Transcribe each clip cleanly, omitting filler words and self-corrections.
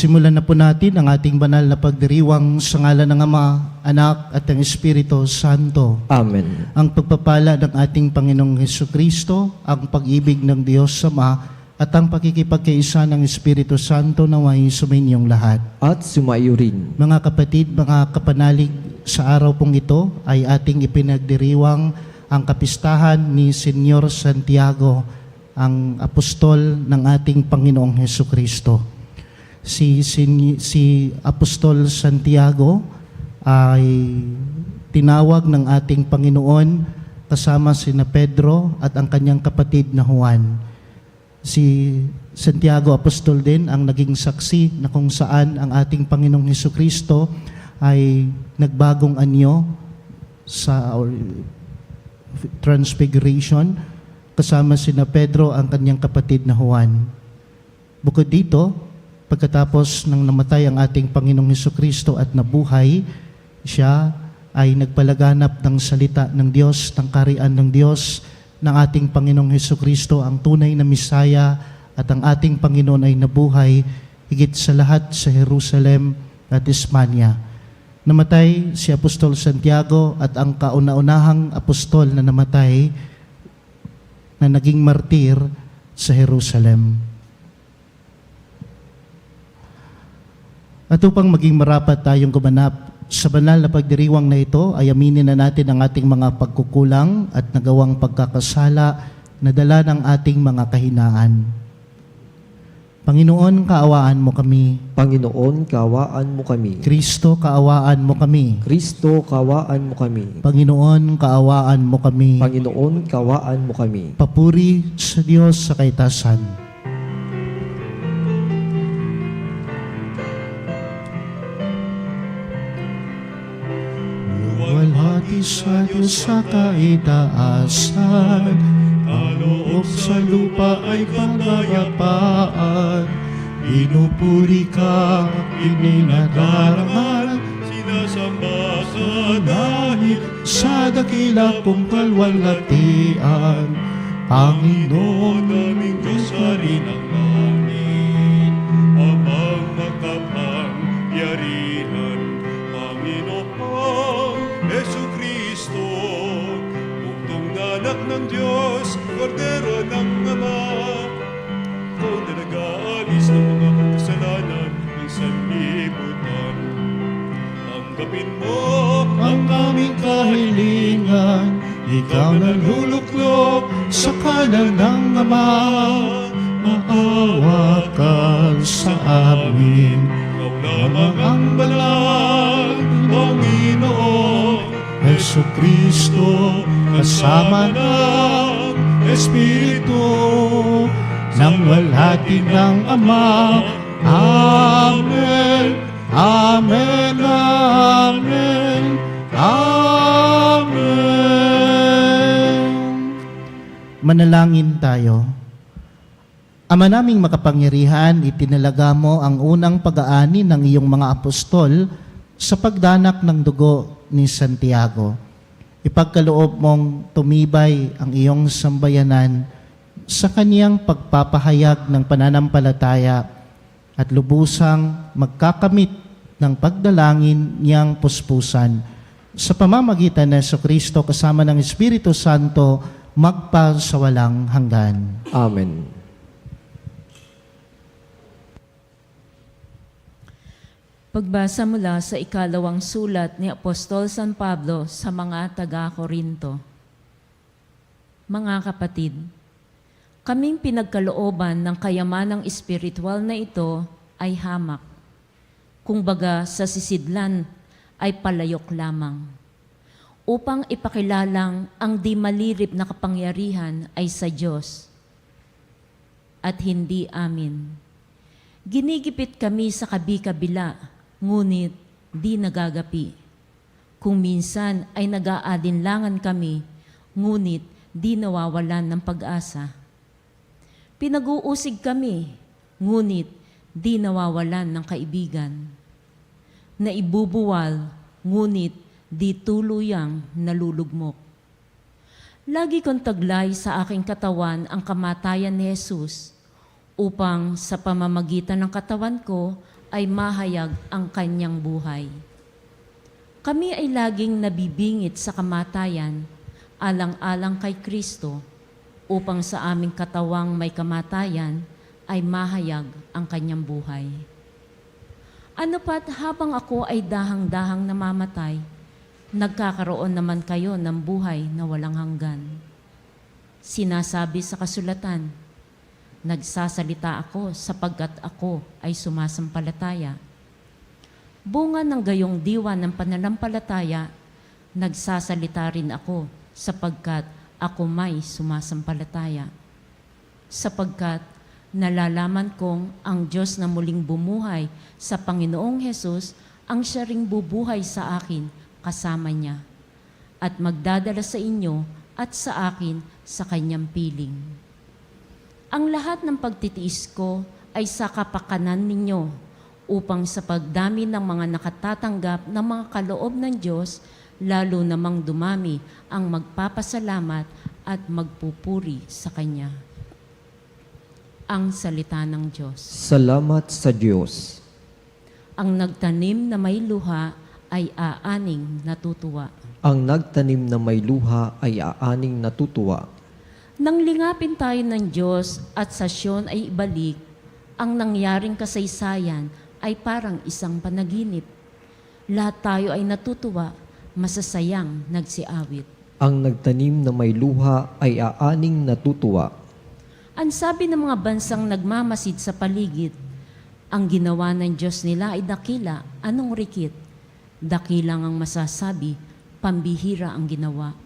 Simulan na po natin ang ating banal na pagdiriwang sa ngalan ng Ama, Anak at ng Espiritu Santo. Amen. Ang pagpapala ng ating Panginoong Hesukristo, ang pag-ibig ng Diyos Ama, at ang pakikipagkaisa ng Espiritu Santo naway sumainyong lahat. At sumaiyo rin. Mga kapatid, mga kapanalig, sa araw pong ito ay ating ipinagdiriwang ang kapistahan ni Senyor Santiago, ang apostol ng ating Panginoong Hesukristo. Si Apostol Santiago ay tinawag ng ating Panginoon kasama sina Pedro at ang kanyang kapatid na Juan. Si Santiago Apostol din ang naging saksi na kung saan ang ating Panginoong Hesukristo ay nagbagong anyo sa Transfiguration kasama sina Pedro ang kanyang kapatid na Juan. Bukod dito, pagkatapos nang namatay ang ating Panginoong Hesukristo at nabuhay, siya ay nagpalaganap ng salita ng Diyos, ng kaharian ng Diyos, ng ating Panginoong Hesukristo, ang tunay na Misaya, at ang ating Panginoon ay nabuhay higit sa lahat sa Jerusalem at Hispania. Namatay si Apostol Santiago at ang kauna-unahang apostol na namatay na naging martir sa Jerusalem. At upang maging marapat tayong gumanap sa banal na pagdiriwang na ito, ay aminin na natin ang ating mga pagkukulang at nagawang pagkakasala na dala ng ating mga kahinaan. Panginoon, kaawaan mo kami. Panginoon, kaawaan mo kami. Kristo, kaawaan mo kami. Kristo, kaawaan mo kami. Panginoon, kaawaan mo kami. Panginoon, kaawaan mo kami. Papuri sa Diyos sa kaitasan. Luwalhati sa Diyos sa kaitaasan, kaloob sa lupa ay kapayapaan. Pinupuri ka, ininadarangal, sinasamba sa dahil sa dakila kong kalwalhatian. Panginoon, aming Diyos na rin ang langit, amang makapangyarihan, Panginoon Hesukristo, buktong na anak ng Diyos, kordero ng Ama, ikaw na nag-aalis ng mga kasalanan ng sanlibutan. Tanggapin mo ang aming kahilingan, ikaw na luluklok sa kanan ng Ama. Maawa ka sa amin, ikaw lamang ang banal, Panginoon Hesukristo, kasama ng Espiritu ng walhati ng Ama. Amen, Amen, Amen, Amen. Manalangin tayo. Ama naming makapangyarihan, itinalaga mo ang unang pag-aani ng iyong mga apostol sa pagdanak ng dugo ni Santiago. Ipagkaloob mong tumibay ang iyong sambayanan sa kaniyang pagpapahayag ng pananampalataya at lubusang magkakamit ng pagdalangin niyang puspusan. Sa pamamagitan ng Jesucristo kasama ng Espiritu Santo, magpa sa walang hanggan. Amen. Pagbasa mula sa ikalawang sulat ni Apostol San Pablo sa mga taga-Korinto. Mga kapatid, kaming pinagkalooban ng kayamanang espiritual na ito ay hamak. Kumbaga sa sisidlan ay palayok lamang. Upang ipakilalang ang di malirip na kapangyarihan ay sa Diyos at hindi amin. Ginigipit kami sa kabi-kabila, ngunit di nagagapi. Kung minsan ay nag-aadinlangan kami, ngunit di nawawalan ng pag-asa. Pinag-uusig kami, ngunit di nawawalan ng kaibigan. Naibubuwal, ngunit di tuluyang nalulugmok. Lagi kong taglay sa aking katawan ang kamatayan ni Jesus, upang sa pamamagitan ng katawan ko ay mahayag ang kanyang buhay. Kami ay laging nabibingit sa kamatayan, alang-alang kay Kristo, upang sa aming katawang may kamatayan ay mahayag ang kanyang buhay. Ano pat habang ako ay dahang-dahang namamatay, nagkakaroon naman kayo ng buhay na walang hanggan. Sinasabi sa kasulatan, nagsasalita ako sapagkat ako ay sumasampalataya. Bunga ng gayong diwa ng pananampalataya, nagsasalita rin ako sapagkat ako may sumasampalataya. Sapagkat nalalaman kong ang Diyos na muling bumuhay sa Panginoong Hesus ang siya ring bubuhay sa akin kasama niya at magdadala sa inyo at sa akin sa kanyang piling. Ang lahat ng pagtitiis ko ay sa kapakanan ninyo upang sa pagdami ng mga nakatatanggap ng mga kaloob ng Diyos, lalo namang dumami ang magpapasalamat at magpupuri sa Kanya. Ang salita ng Diyos. Salamat sa Diyos. Ang nagtanim na may luha ay aaning natutuwa. Ang nagtanim na may luha ay aaning natutuwa. Nang lingapin tayo ng Diyos at sa Siyon ay ibalik, ang nangyaring kasaysayan ay parang isang panaginip. Lahat tayo ay natutuwa, masasayang nagsiawit. Ang nagtanim na may luha ay aaning natutuwa. Ang sabi ng mga bansang nagmamasid sa paligid, ang ginawa ng Diyos nila ay dakila, anong rikit? Dakilang ang masasabi, pambihira ang ginawa.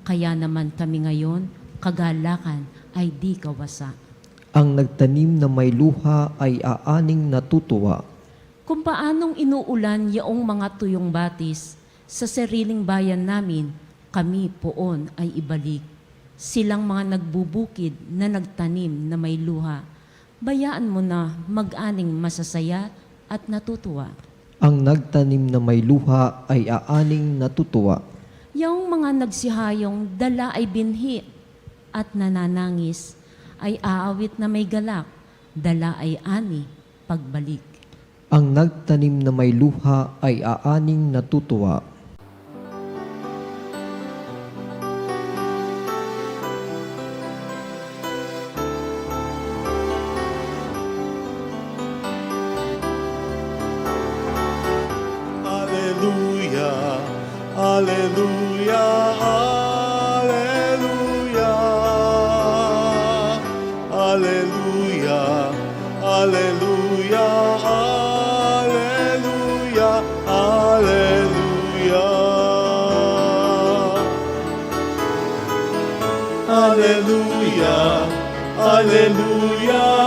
Kaya naman kami ngayon, kagalakan ay di kawasa. Ang nagtanim na may luha ay aaning natutuwa. Kung paanong inuulan yaong mga tuyong batis, sa sariling bayan namin, kami poon ay ibalik. Silang mga nagbubukid na nagtanim na may luha. Bayaan mo na mag-aning masasaya at natutuwa. Ang nagtanim na may luha ay aaning natutuwa. Yung mga nagsihayong dala ay binhi at nananangis, ay aawit na may galak, dala ay ani, pagbalik. Ang nagtanim na may luha ay aaning natutuwa. Hallelujah, hallelujah, hallelujah, hallelujah, hallelujah, hallelujah, hallelujah. Hallelujah, hallelujah,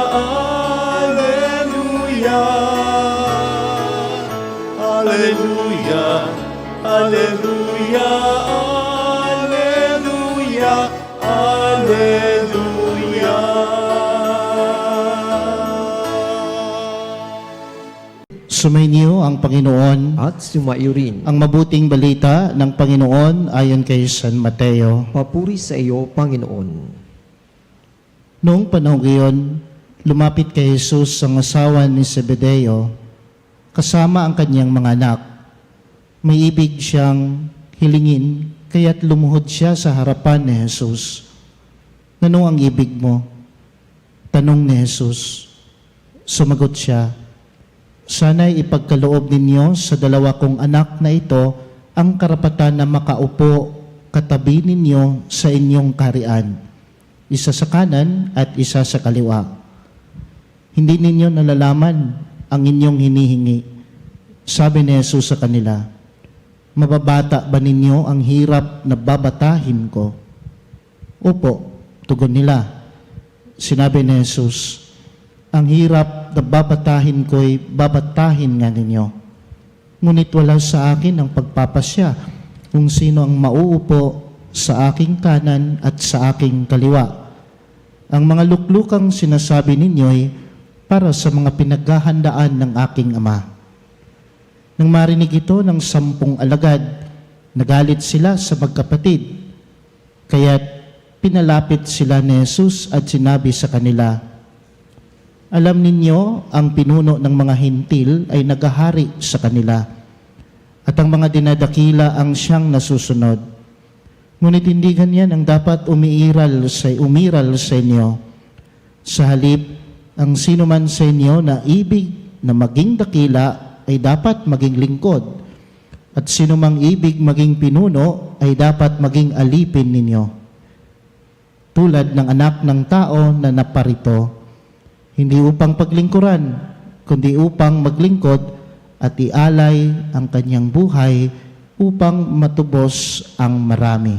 hallelujah. Hallelujah, hallelujah, hallelujah, hallelujah. Sumainyo ang Panginoon. At sumaiyo rin. Ang mabuting balita ng Panginoon ayon kay San Mateo. Papuri sa iyo, Panginoon. Noong panahon iyon, lumapit kay Jesus ang asawa ni Zebedeo, kasama ang kanyang mga anak. May ibig siyang hilingin, kaya't lumuhod siya sa harapan ni Jesus. Ano ang ibig mo? Tanong ni Jesus. Sumagot siya, sana'y ipagkaloob ninyo sa dalawa kong anak na ito ang karapatan na makaupo katabi ninyo sa inyong kaharian, isa sa kanan at isa sa kaliwa. Hindi ninyo nalalaman ang inyong hinihingi. Sabi ni Jesus sa kanila, mababata ba ninyo ang hirap na babatahin ko? Opo, tugon nila. Sinabi ni Jesus, ang hirap na babatahin ko'y babatahin nga ninyo. Ngunit wala sa akin ang pagpapasya kung sino ang mauupo sa aking kanan at sa aking kaliwa. Ang mga luklukang sinasabi ninyo'y para sa mga pinaghahandaan ng aking Ama. Nang marinig ito ng 10 alagad, nagalit sila sa magkapatid. Kaya't pinalapit sila ni Jesus at sinabi sa kanila, Alam ninyo, ang pinuno ng mga hintil ay nagahari sa kanila, at ang mga dinadakila ang siyang nasusunod. Ngunit hindi ganyan ang dapat umiral sa inyo. Sa halip, ang sino man sa inyo na ibig na maging dakila ay dapat maging lingkod, at sino mang ibig maging pinuno ay dapat maging alipin ninyo, tulad ng anak ng tao na naparito, hindi upang paglingkuran, kundi upang maglingkod at ialay ang kanyang buhay upang matubos ang marami.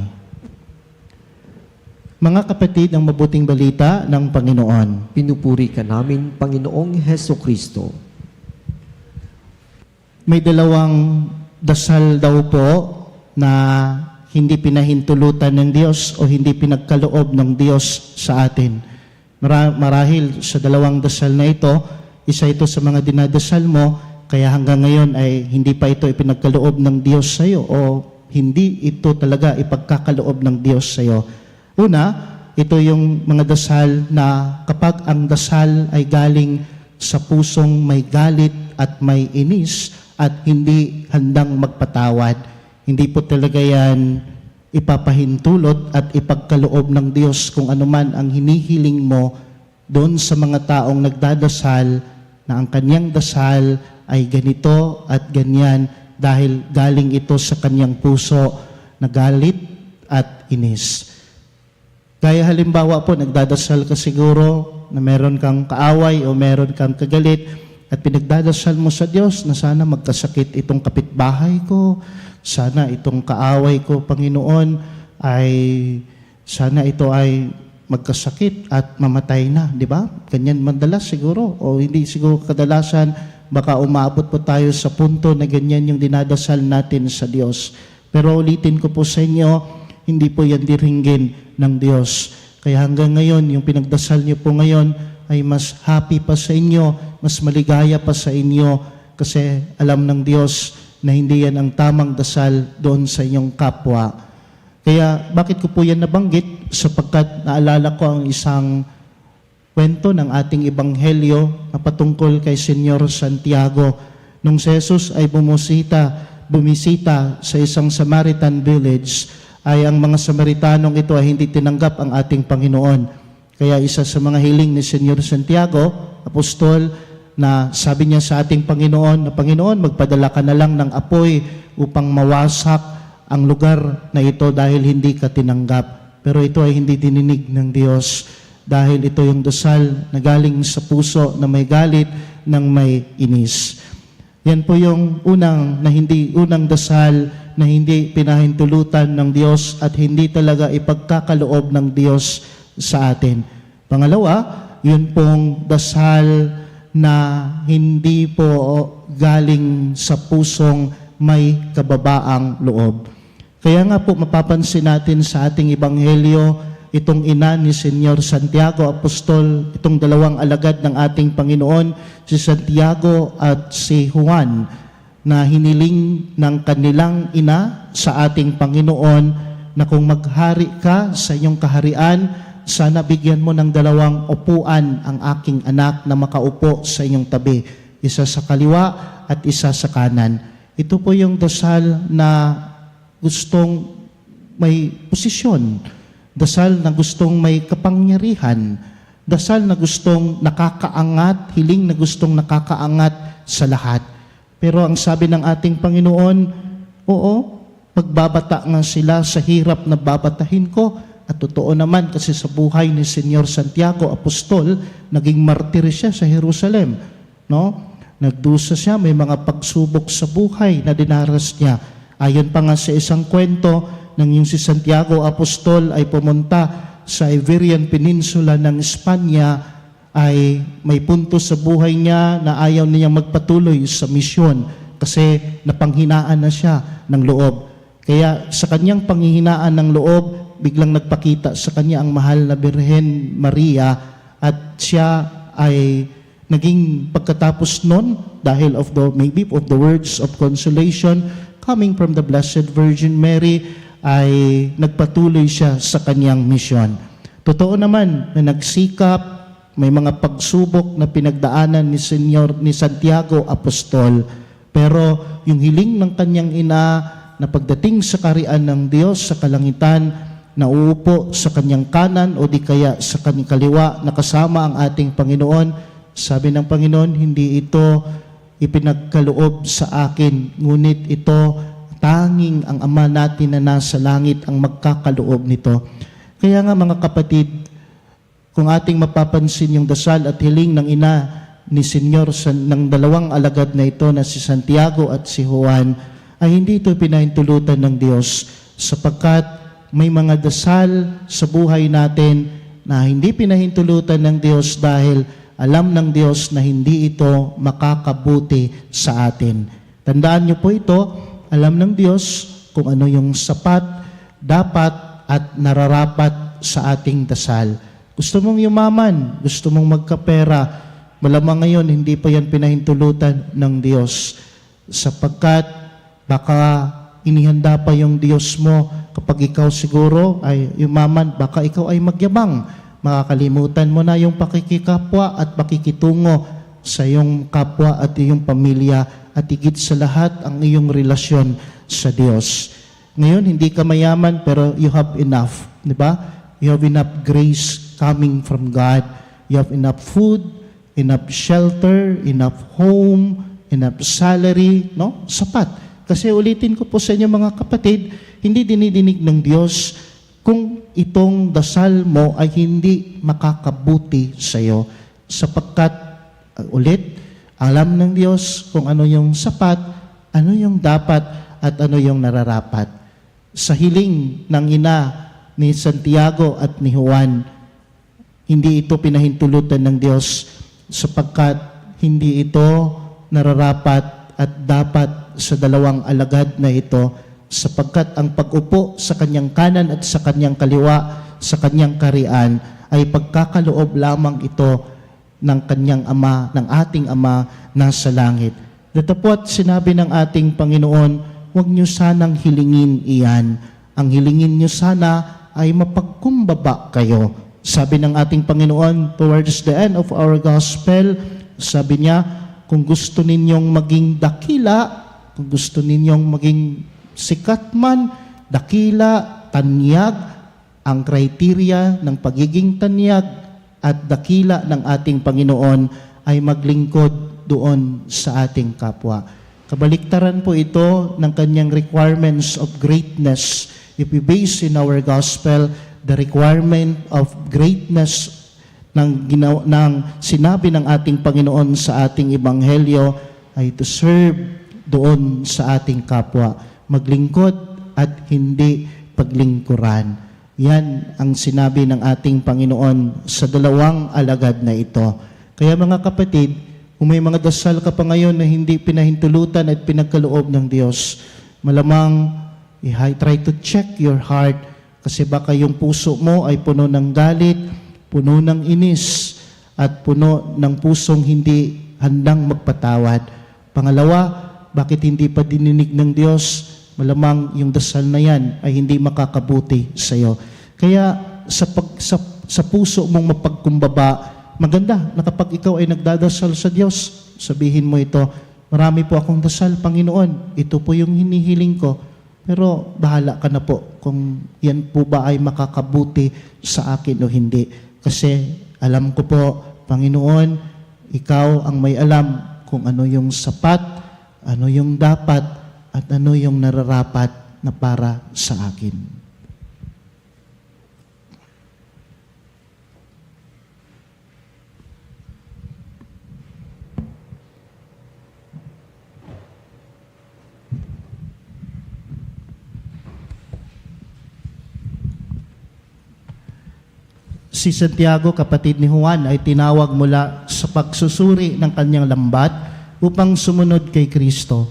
Mga kapatid, ang mabuting balita ng Panginoon. Pinupuri ka namin, Panginoong Heso Kristo. May dalawang dasal daw po na hindi pinahintulutan ng Diyos o hindi pinagkaloob ng Diyos sa atin. Marahil sa dalawang dasal na ito, isa ito sa mga dinadasal mo, kaya hanggang ngayon ay hindi pa ito ipinagkaloob ng Diyos sa iyo o hindi ito talaga ipagkakaloob ng Diyos sa iyo. Una, ito yung mga dasal na kapag ang dasal ay galing sa pusong may galit at may inis at hindi handang magpatawad, hindi po talaga yan ipapahintulot at ipagkaloob ng Diyos kung anuman ang hinihiling mo doon sa mga taong nagdadasal na ang kanyang dasal ay ganito at ganyan dahil galing ito sa kanyang puso na galit at inis. Kaya halimbawa po, nagdadasal ka siguro na meron kang kaaway o meron kang kagalit at pinagdadasal mo sa Diyos na sana magkasakit itong kapitbahay ko, sana itong kaaway ko, Panginoon, ay sana ito ay magkasakit at mamatay na, di ba? Ganyan madalas siguro, o hindi siguro kadalasan, baka umabot po tayo sa punto na ganyan yung dinadasal natin sa Diyos. Pero ulitin ko po sa inyo, hindi po yan diringgin ng Diyos. Kaya hanggang ngayon, yung pinagdasal niyo po ngayon ay mas happy pa sa inyo, mas maligaya pa sa inyo, kasi alam ng Diyos na hindi yan ang tamang dasal doon sa inyong kapwa. Kaya bakit ko po yan nabanggit? Sapagkat naalala ko ang isang kwento ng ating ebanghelyo na patungkol kay Senyor Santiago. Nung si Jesus ay bumisita sa isang Samaritan village, ay ang mga Samaritanong ito ay hindi tinanggap ang ating Panginoon. Kaya isa sa mga hiling ni Senyor Santiago, apostol, na sabi niya sa ating Panginoon, na Panginoon, magpadala ka na lang ng apoy upang mawasak ang lugar na ito dahil hindi ka tinanggap. Pero ito ay hindi dininig ng Diyos dahil ito yung dasal na galing sa puso na may galit ng may inis. Yan po yung unang dasal na hindi pinahintulutan ng Diyos at hindi talaga ipagkakaloob ng Diyos sa atin. Pangalawa, yun pong dasal na hindi po galing sa pusong may kababaang loob. Kaya nga po mapapansin natin sa ating ebanghelyo, itong ina ni Senyor Santiago Apostol, itong dalawang alagad ng ating Panginoon, si Santiago at si Juan, na hiniling ng kanilang ina sa ating Panginoon na kung maghari ka sa iyong kaharian, sana bigyan mo ng dalawang upuan ang aking anak na makaupo sa inyong tabi, isa sa kaliwa at isa sa kanan. Ito po yung dasal na gustong may posisyon, dasal na gustong may kapangyarihan, dasal na gustong nakakaangat, hiling na gustong nakakaangat sa lahat. Pero ang sabi ng ating Panginoon, oo, pagbabata nga sila sa hirap na babatahin ko. At totoo naman kasi sa buhay ni Senyor Santiago Apostol, naging martir siya sa Jerusalem. No? Nagdusa siya, may mga pagsubok sa buhay na dinaras niya. Ayon pa nga sa isang kwento, nang yung si Santiago Apostol ay pumunta sa Iberian Peninsula ng Espanya, ay may punto sa buhay niya na ayaw niyang magpatuloy sa misyon kasi napanghinaan na siya ng loob. Kaya sa kanyang panghihinaan ng loob, biglang nagpakita sa kanya ang mahal na Birhen Maria at siya ay naging pagkatapos nun dahil of the words of consolation coming from the Blessed Virgin Mary ay nagpatuloy siya sa kanyang misyon. Totoo naman na nagsikap may mga pagsubok na pinagdaanan ni Santiago Apostol, pero yung hiling ng kanyang ina na pagdating sa kaharian ng Diyos sa kalangitan, nauupo sa kanyang kanan o di kaya sa kanyang kaliwa na kasama ang ating Panginoon, sabi ng Panginoon, hindi ito ipinagkaloob sa akin, ngunit ito tanging ang Ama natin na nasa langit ang magkakaloob nito. Kaya nga mga kapatid, kung ating mapapansin yung dasal at hiling ng ina ni Senyor ng dalawang alagad na ito na si Santiago at si Juan, ay hindi ito pinahintulutan ng Diyos sapagkat may mga dasal sa buhay natin na hindi pinahintulutan ng Diyos dahil alam ng Diyos na hindi ito makakabuti sa atin. Tandaan niyo po ito, alam ng Diyos kung ano yung sapat, dapat at nararapat sa ating dasal. Gusto mong yumaman, gusto mong magkapera, malamang ngayon hindi pa yan pinahintulutan ng Diyos sapagkat baka inihanda pa yung Diyos mo kapag ikaw siguro ay yumaman, baka ikaw ay magyabang. Makakalimutan mo na yung pakikikapwa at pakikitungo sa iyong kapwa at iyong pamilya at higit sa lahat ang iyong relasyon sa Diyos. Ngayon, hindi ka mayaman pero you have enough, di ba? You have enough grace coming from God. You have enough food, enough shelter, enough home, enough salary, no? Sapat. Kasi ulitin ko po sa inyo mga kapatid, hindi dinidinig ng Diyos kung itong dasal mo ay hindi makakabuti sa iyo. Sapagkat, ulit, alam ng Diyos kung ano yung sapat, ano yung dapat, at ano yung nararapat. Sa hiling ng ina ni Santiago at ni Juan, hindi ito pinahintulutan ng Diyos sapagkat hindi ito nararapat at dapat sa dalawang alagad na ito sapagkat ang pag-upo sa kanyang kanan at sa kanyang kaliwa sa kanyang kaharian ay pagkakaloob lamang ito ng kanyang Ama, ng ating Ama nasa langit. Datapot sinabi ng ating Panginoon, huwag niyo sanang hilingin iyan. Ang hilingin niyo sana ay mapagkumbaba kayo. Sabi ng ating Panginoon towards the end of our gospel, sabi niya, kung gusto ninyong maging dakila, kung gusto ninyong maging sikat man, dakila, tanyag, ang kriteriya ng pagiging tanyag at dakila ng ating Panginoon ay maglingkod doon sa ating kapwa. Kabaliktaran po ito ng kanyang requirements of greatness. If we base in our gospel, the requirement of greatness ng sinabi ng ating Panginoon sa ating ebanghelyo ay to serve doon sa ating kapwa. Maglingkod at hindi paglingkuran. Yan ang sinabi ng ating Panginoon sa dalawang alagad na ito. Kaya mga kapatid, kung may mga dasal ka pa ngayon na hindi pinahintulutan at pinagkaloob ng Diyos, malamang try to check your heart kasi baka yung puso mo ay puno ng galit, puno ng inis, at puno ng pusong hindi handang magpatawad. Pangalawa, bakit hindi pa dininig ng Diyos? Malamang yung dasal na yan ay hindi makakabuti sa iyo. Kaya sa puso mong mapagkumbaba, maganda na kapag ikaw ay nagdadasal sa Diyos, sabihin mo ito, marami po akong dasal, Panginoon, ito po yung hinihiling ko. Pero bahala ka na po kung yan po ba ay makakabuti sa akin o hindi. Kasi alam ko po, Panginoon, ikaw ang may alam kung ano yung sapat, ano yung dapat, at ano yung nararapat na para sa akin. Si Santiago, kapatid ni Juan, ay tinawag mula sa pagsusuri ng kanyang lambat upang sumunod kay Kristo.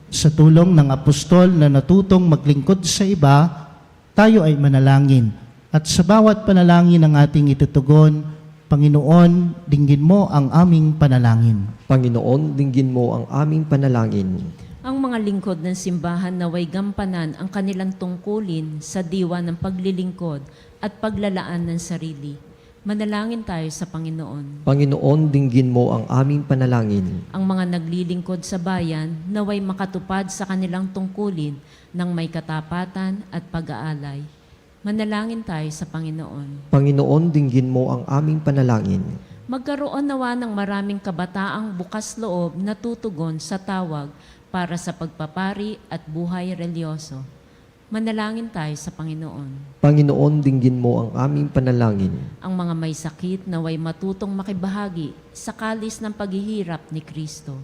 Sa tulong ng apostol na natutong maglingkod sa iba, tayo ay manalangin. At sa bawat panalangin ng ating itutugon, Panginoon, dinggin mo ang aming panalangin. Panginoon, dinggin mo ang aming panalangin. Ang mga lingkod ng simbahan naway gampanan ang kanilang tungkulin sa diwa ng paglilingkod at paglalaan ng sarili. Manalangin tayo sa Panginoon. Panginoon, dinggin mo ang aming panalangin. Ang mga naglilingkod sa bayan naway makatupad sa kanilang tungkulin ng may katapatan at pag-aalay. Manalangin tayo sa Panginoon. Panginoon, dinggin mo ang aming panalangin. Magkaroon nawa ng maraming kabataang bukas loob na tutugon sa tawag para sa pagpapari at buhay relyoso. Manalangin tayo sa Panginoon. Panginoon, dinggin mo ang aming panalangin. Ang mga may sakit naway matutong makibahagi sa kalis ng paghihirap ni Kristo.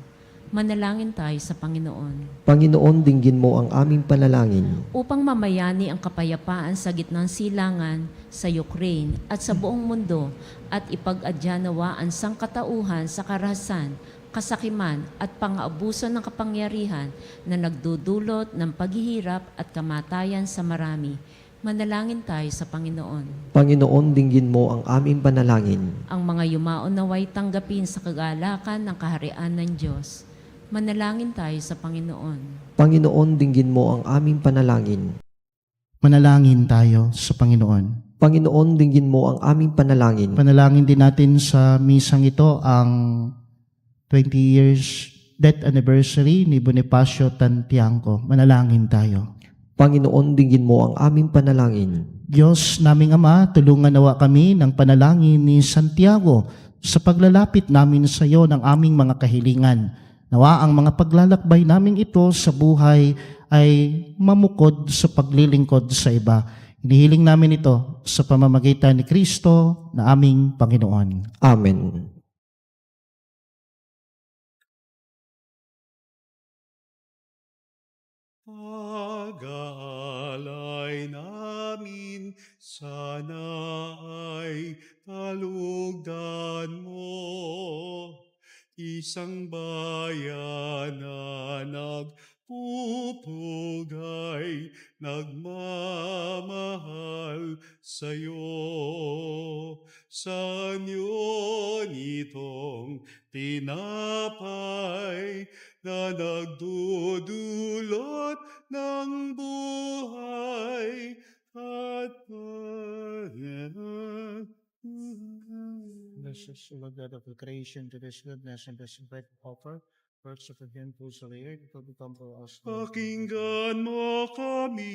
Manalangin tayo sa Panginoon. Panginoon, dinggin mo ang aming panalangin. Upang mamayani ang kapayapaan sa gitnang silangan sa Ukraine at sa buong mundo at ipag-adya nawa ang sangkatauhan sa karahasan, kasakiman at pang-aabuso ng kapangyarihan na nagdudulot ng paghihirap at kamatayan sa marami. Manalangin tayo sa Panginoon. Panginoon, dinggin mo ang aming panalangin. Ang mga yumao naway tanggapin sa kagalakan ng kaharian ng Diyos. Manalangin tayo sa Panginoon. Panginoon, dinggin mo ang aming panalangin. Manalangin tayo sa Panginoon. Panginoon, dinggin mo ang aming panalangin. Panalangin din natin sa misang ito ang 20 years death anniversary ni Bonifacio Tantiangco. Manalangin tayo. Panginoon, dinggin mo ang aming panalangin. Diyos naming Ama, tulungan nawa kami ng panalangin ni Santiago sa paglalapit namin sa iyo ng aming mga kahilingan. Nawa ang mga paglalakbay namin ito sa buhay ay mamukod sa paglilingkod sa iba. Hinihiling namin ito sa pamamagitan ni Kristo na aming Panginoon. Amen. Pag-aalay namin, sana ay talugdan mo. Isang bayan na nagpupugay, nagmamahal sa'yo. Saan yun itong tinapay na nagdudulot ng buhay at This is the God of the creation to this goodness and this bread offer. Works of Him who shall hear it will become for us. Pakinggan mo kami,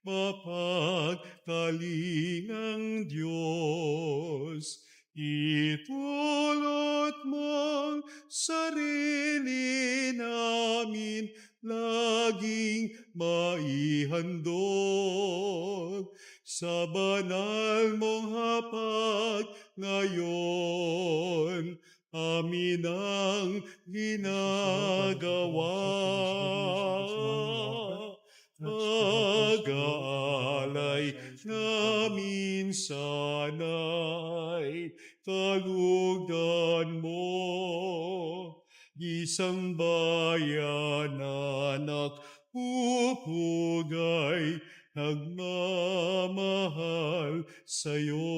mapagkalingang Diyos. Itulot mong sarili namin, laging maihandog. Sa banal mong hapag ngayon, amin ang ginagawa. Pag-aalay namin sana'y talugdan mo. Isang bayan na nagpupugay, nagmamahal sa'yo.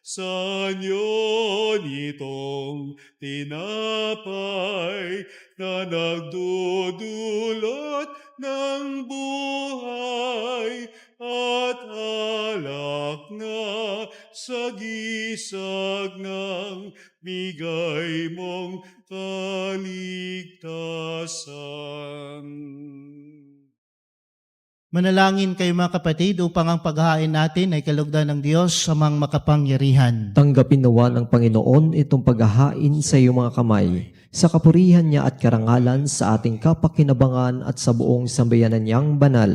Saan yun itong tinapay na nagdudulot ng buhay at alak na sa gisag ng bigay mong kaligtasan. Manalangin kayo mga kapatid upang ang paghahain natin ay kalugdan ng Diyos sa mga makapangyarihan. Tanggapin nawa ng Panginoon itong paghahain sa iyong mga kamay, sa kapurihan niya at karangalan sa ating kapakinabangan at sa buong sambayanan niyang banal.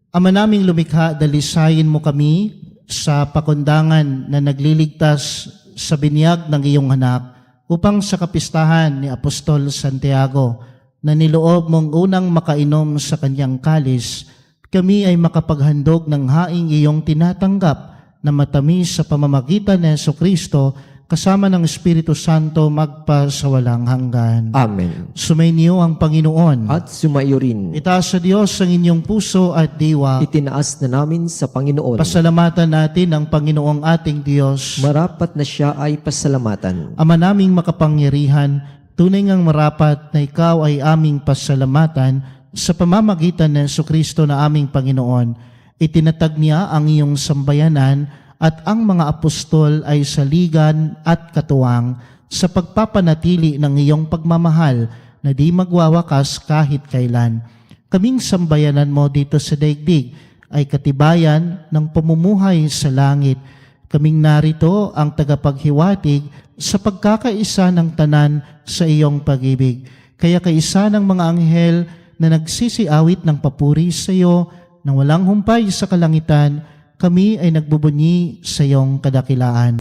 Ama naming lumikha, dalisayin mo kami sa pakundangan na nagliligtas sa binyag ng iyong anak upang sa kapistahan ni Apostol Santiago na niloob mong unang makainom sa kanyang kalis, kami ay makapaghandog ng haing iyong tinatanggap na matamis sa pamamagitan ni Jesucristo kasama ng Espiritu Santo magpasawalang hanggan. Amen. Sumainyo ang Panginoon. At sumayo rin. Itaas sa Diyos ang inyong puso at diwa. Itinaas na namin sa Panginoon. Pasalamatan natin ang Panginoong ating Diyos. Marapat na siya ay pasalamatan. Ama naming makapangyarihan, tunay ngang marapat na ikaw ay aming pasalamatan sa pamamagitan ng Jesucristo na aming Panginoon. Itinatag niya ang iyong sambayanan at ang mga apostol ay saligan at katuwang sa pagpapanatili ng iyong pagmamahal na di magwawakas kahit kailan. Kaming sambayanan mo dito sa daigdig ay katibayan ng pamumuhay sa langit. Kaming narito ang tagapaghiwatig sa pagkakaisa ng tanan sa iyong pag-ibig. Kaya kaisa ng mga anghel na nagsisiawit ng papuri sa iyo nang walang humpay sa kalangitan, kami ay nagbubunyi sa iyong kadakilaan.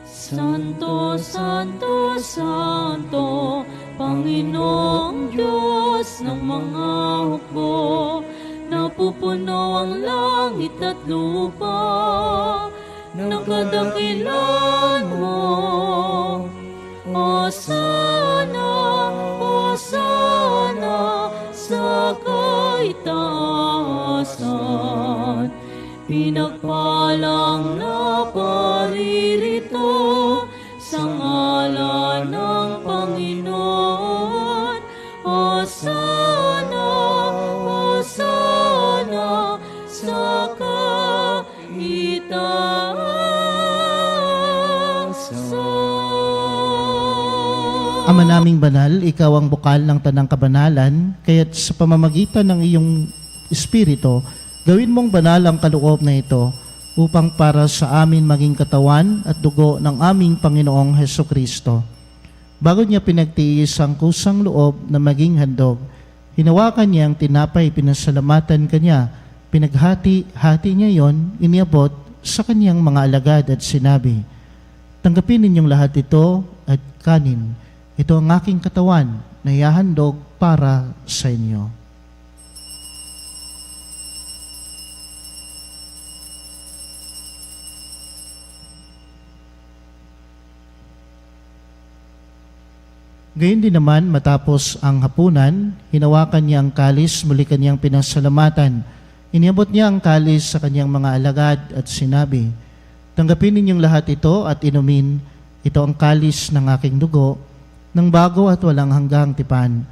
Santo, Santo, Santo, Panginoong Diyos ng mga hukbo, napupuno ang langit at lupa ng kadakilan mo. Hosana, Hosana sa kaitaasan, pinagpalang na paririto sa ngalan ng Panginoon. Hosana, Hosana sa kaitaasan. Ama naming banal, ikaw ang bukal ng tanang kabanalan, kaya't sa pamamagitan ng iyong Espiritu, gawin mong banal ang kaloob na ito upang para sa amin maging katawan at dugo ng aming Panginoong Hesukristo. Bago niya pinagtiis ang kusang loob na maging handog, hinawakan niya ang tinapay, pinasalamatan kanya, pinaghati-hati niya yon, iniabot sa kanyang mga alagad at sinabi, "Tanggapin ninyong lahat ito at kanin. Ito ang aking katawan na ihahandog para sa inyo." Gayon din naman, matapos ang hapunan, hinawakan niya ang kalis, muli kanyang pinasalamatan. Iniabot niya ang kalis sa kanyang mga alagad at sinabi, "Tanggapin ninyong lahat ito at inumin. Ito ang kalis ng aking dugo, ng bago at walang hanggang tipan.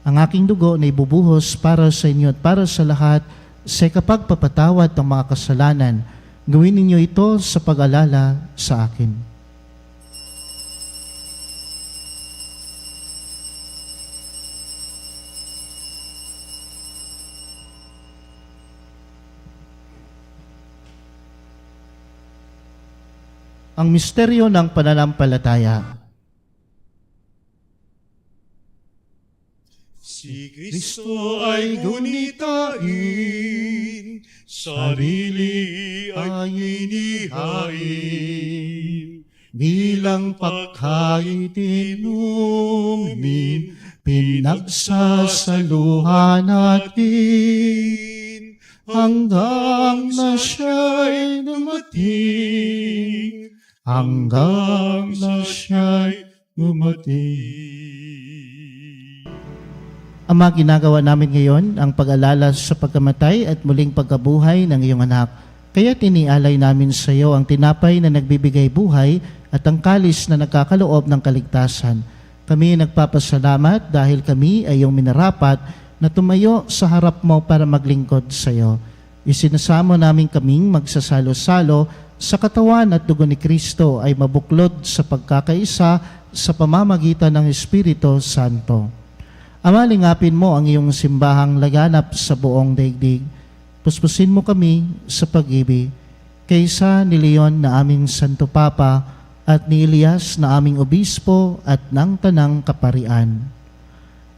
Ang aking dugo na ibubuhos para sa inyo at para sa lahat sa kapagpapatawad ng mga kasalanan. Gawin ninyo ito sa pag-alala sa akin." Ang misteryo ng pananampalataya. Si Kristo ay gunitain, sarili ay inihain. Bilang pagkain tinumin, pinagsasaluhan natin, hanggang na siya'y dumating, hanggang na siya'y dumating. Ama, ginagawa namin ngayon ang pag-alala sa pagkamatay at muling pagkabuhay ng iyong anak. Kaya tinialay namin sa iyo ang tinapay na nagbibigay buhay at ang kalis na nagkakaloob ng kaligtasan. Kami nagpapasalamat dahil kami ay iyong minarapat na tumayo sa harap mo para maglingkod sa iyo. Isinasamo namin kaming magsasalo-salo sa katawan at dugo ni Kristo ay mabuklod sa pagkakaisa sa pamamagitan ng Espiritu Santo. Ama, lingapin mo ang iyong simbahang laganap sa buong daigdig. Puspusin mo kami sa pag-ibig, kaysa ni Leon na aming Santo Papa at ni Elias na aming Obispo at ng Tanang Kaparian.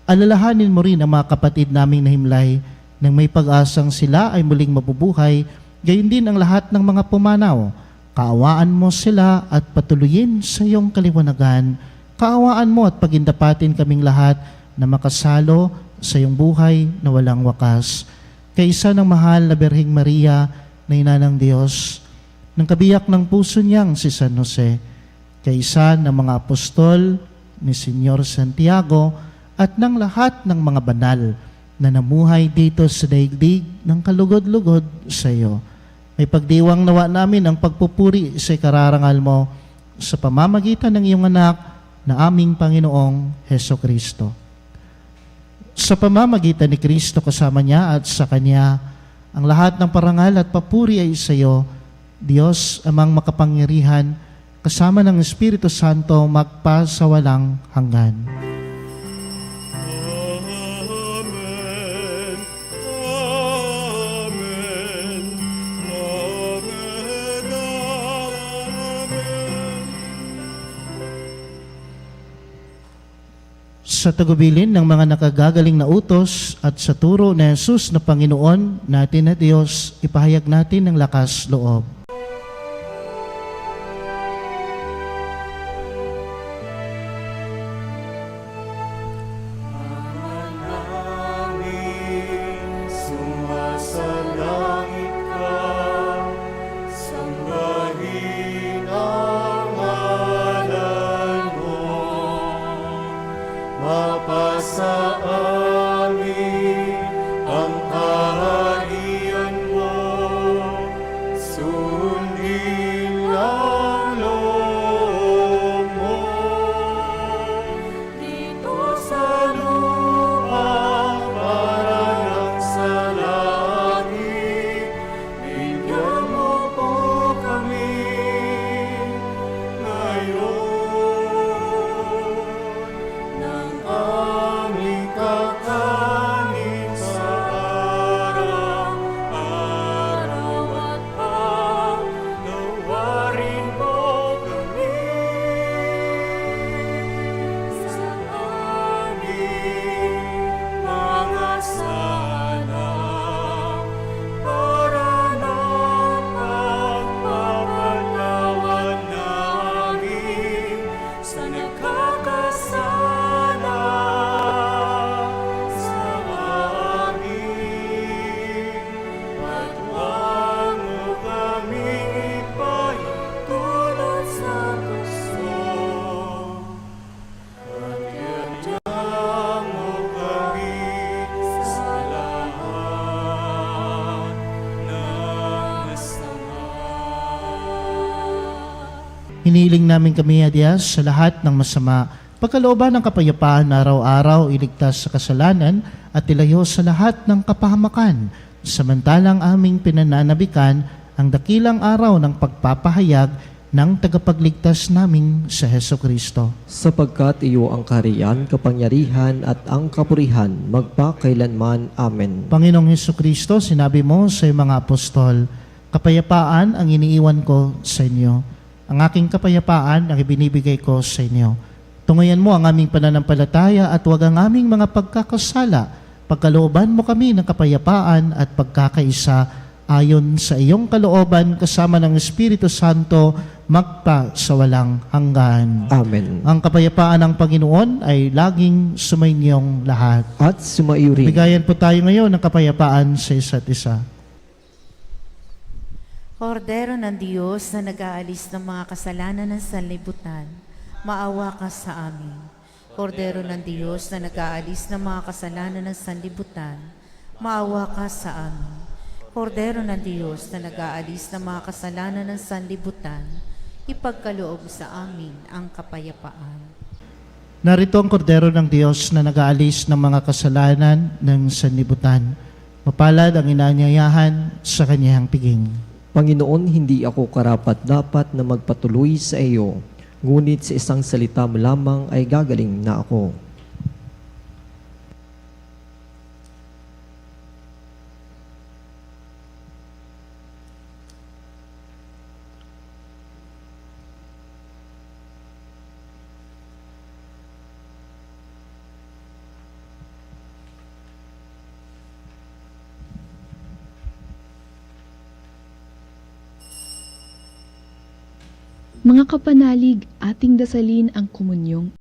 Alalahanin mo rin ang mga kapatid naming nahimlay nang may pag-asang sila ay muling mabubuhay, gayon din ang lahat ng mga pumanaw. Kaawaan mo sila at patuloyin sa iyong kaliwanagan. Kaawaan mo at pagindapatin kaming lahat na makasalo sa iyong buhay na walang wakas. Kaisa ng mahal na Birheng Maria na Ina ng Diyos, ng kabiyak ng puso niyang si San Jose, kaisa ng mga apostol ni Senyor Santiago at ng lahat ng mga banal na namuhay dito sa daigdig ng kalugod-lugod sa iyo. May pagdiwang nawa namin ang pagpupuri sa kararangal mo sa pamamagitan ng iyong anak na aming Panginoong Heso Kristo. Sa pamamagitan ni Kristo kasama niya at sa Kanya, ang lahat ng parangal at papuri ay sa iyo, Diyos amang makapangyarihan, kasama ng Espiritu Santo magpasawalang hanggan. Amen. Amen. Amen. Amen. Sa tagubilin ng mga nakagagaling na utos at sa turo ni Jesus na Panginoon natin na Diyos, ipahayag natin ng lakas loob. Sumasalangit ka, sambahin ang ngalan mo. Mapasa amin ang kaharian mo, sundin ang loob mo. Dito sa lupa, parang sa langit, bigyan mo po kami ngayon ng aming kakanin sa araw-araw at pagnawarin mo kami sa aming mga sala para napagpapalawan namin sa nagkakasala sa amin. At huwag mo kaming ipahintulot sa tukso, at iadya mo kami sa lahat ng masama. Hiniling namin kami, Diyos, sa lahat ng masama, pagkalooban ng kapayapaan araw-araw, iligtas sa kasalanan at ilayo sa lahat ng kapahamakan, samantalang aming pinananabikan ang dakilang araw ng pagpapahayag ng tagapagligtas naming sa Heso Kristo. Sapagkat iyo ang kaharian, kapangyarihan at ang kapurihan magpakailanman. Amen. Panginoong Heso Kristo, sinabi mo sa iyong mga apostol, kapayapaan ang iniiwan ko sa inyo. Ang aking kapayapaan ang ibinibigay ko sa inyo. Tungayan mo ang aming pananampalataya at huwag ang aming mga pagkakasala. Pagkalooban mo kami ng kapayapaan at pagkakaisa ayon sa iyong kalooban kasama ng Espiritu Santo magpa sa walang hanggan. Amen. Ang kapayapaan ng Panginoon ay laging sumainyong lahat. At sumaiyo rin. Bigayan po tayo ngayon ng kapayapaan sa isa't isa. Kordero ng Diyos na nag-aalis ng mga kasalanan ng sanlibutan, maawa ka sa amin. Kordero ng Diyos na nag-aalis ng mga kasalanan ng sanlibutan, maawa ka sa amin. Kordero ng Diyos na nag-aalis ng mga kasalanan ng sanlibutan, ipagkaloob sa amin ang kapayapaan. Narito ang kordero ng Diyos na nag-aalis ng mga kasalanan ng sanlibutan. Mapalad ang inaanyayahan sa kanyang piging. Panginoon, hindi ako karapat-dapat na magpatuloy sa iyo, ngunit sa isang salita mo lamang ay gagaling na ako. Mga kapanalig, ating dasalin ang komunyong.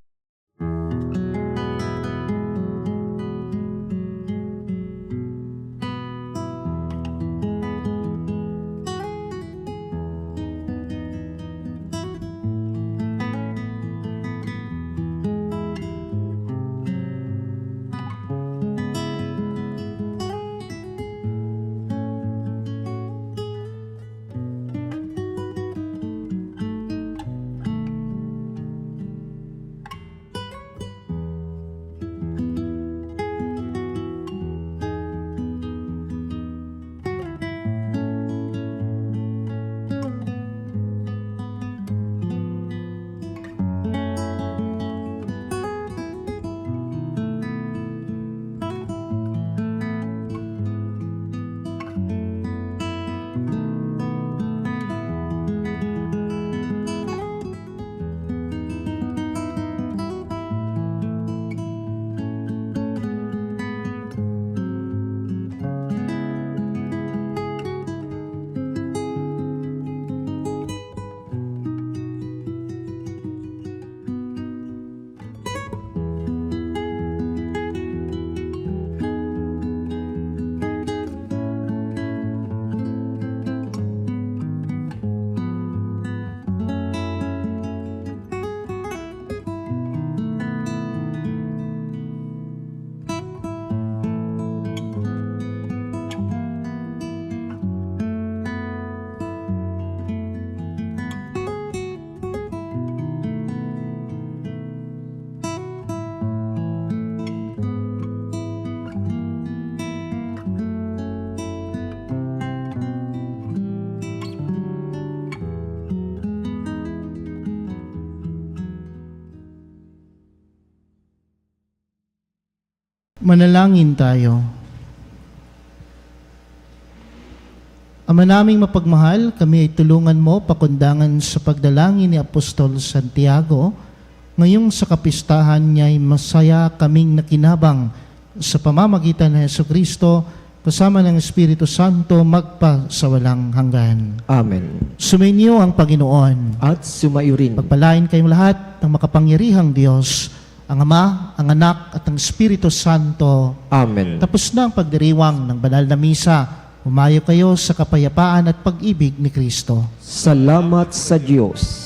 Manalangin tayo. Ama naming mapagmahal, kami ay tulungan mo pakundangan sa pagdalangin ni Apostol Santiago. Ngayong sa kapistahan niya ay masaya kaming nakinabang sa pamamagitan ng Jesucristo kasama ng Espiritu Santo magpa sa walang hanggan. Amen. Sumainyo ang Panginoon. At sumayo rin. Pagpalain kayong lahat ng makapangyarihang Diyos, ang Ama, ang Anak, at ang Espiritu Santo. Amen. Tapos na ang pagdiriwang ng banal na misa. Umayo kayo sa kapayapaan at pag-ibig ni Kristo. Salamat sa Diyos.